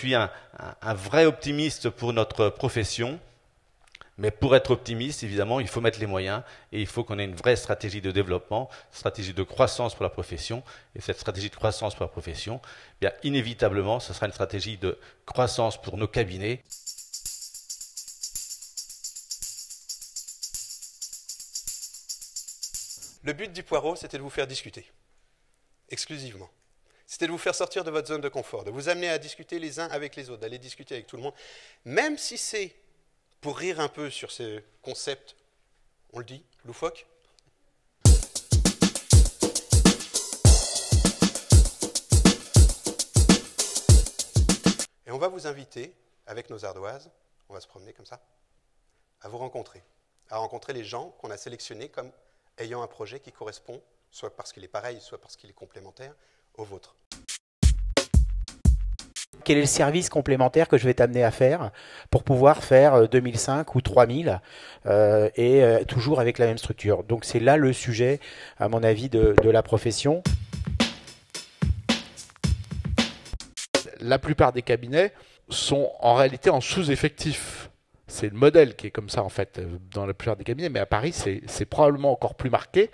suis un vrai optimiste pour notre profession. Mais pour être optimiste, évidemment, il faut mettre les moyens et il faut qu'on ait une vraie stratégie de développement, stratégie de croissance pour la profession. Et cette stratégie de croissance pour la profession, eh bien, inévitablement, ce sera une stratégie de croissance pour nos cabinets. Le but du Poireau, c'était de vous faire discuter, exclusivement. C'était de vous faire sortir de votre zone de confort, de vous amener à discuter les uns avec les autres, d'aller discuter avec tout le monde, même si c'est pour rire un peu sur ces concepts, on le dit, loufoques. Et on va vous inviter, avec nos ardoises, on va se promener comme ça, à vous rencontrer, à rencontrer les gens qu'on a sélectionnés comme ayant un projet qui correspond, soit parce qu'il est pareil, soit parce qu'il est complémentaire, au vôtre. Quel est le service complémentaire que je vais t'amener à faire pour pouvoir faire 2005 ou 3000 et toujours avec la même structure. Donc c'est là le sujet, à mon avis, de la profession. La plupart des cabinets sont en réalité en sous-effectif. C'est le modèle qui est comme ça en fait dans la plupart des cabinets, mais à Paris c'est probablement encore plus marqué.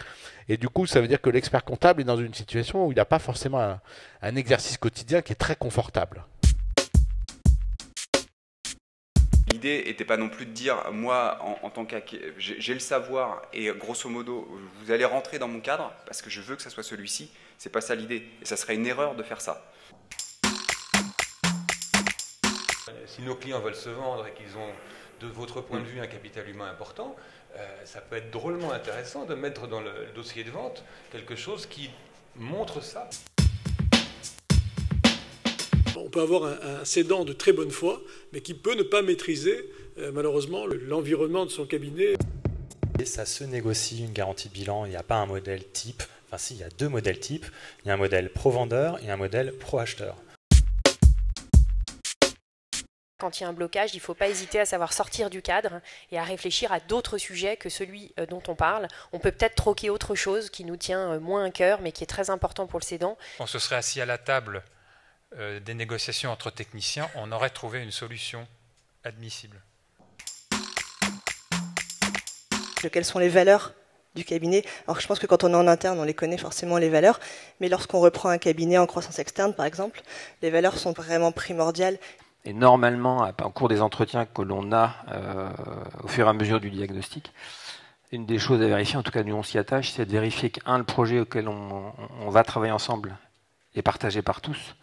Et du coup ça veut dire que l'expert comptable est dans une situation où il n'a pas forcément un exercice quotidien qui est très confortable. L'idée n'était pas non plus de dire, moi, en tant j'ai le savoir et grosso modo, vous allez rentrer dans mon cadre parce que je veux que ça soit celui-ci. C'est pas ça l'idée. Et ça serait une erreur de faire ça. Si nos clients veulent se vendre et qu'ils ont, de votre point de vue, un capital humain important, ça peut être drôlement intéressant de mettre dans le dossier de vente quelque chose qui montre ça. On peut avoir un cédant de très bonne foi, mais qui peut ne pas maîtriser, malheureusement, l'environnement de son cabinet. Et ça se négocie une garantie de bilan, il n'y a pas un modèle type. Enfin si, il y a deux modèles types. Il y a un modèle pro-vendeur et un modèle pro-acheteur. Quand il y a un blocage, il ne faut pas hésiter à savoir sortir du cadre et à réfléchir à d'autres sujets que celui dont on parle. On peut peut-être troquer autre chose qui nous tient moins à cœur, mais qui est très important pour le cédant. On se serait assis à la table des négociations entre techniciens, on aurait trouvé une solution admissible. Quelles sont les valeurs du cabinet? Alors je pense que quand on est en interne, on les connaît forcément les valeurs, mais lorsqu'on reprend un cabinet en croissance externe, par exemple, les valeurs sont vraiment primordiales. Et normalement, au cours des entretiens que l'on a au fur et à mesure du diagnostic, une des choses à vérifier, en tout cas nous on s'y attache, c'est de vérifier le projet auquel on va travailler ensemble est partagé par tous.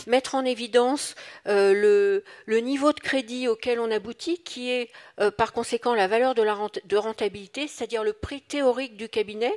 Mettre en évidence le niveau de crédit auquel on aboutit, qui est par conséquent la valeur de rentabilité, c'est-à-dire le prix théorique du cabinet.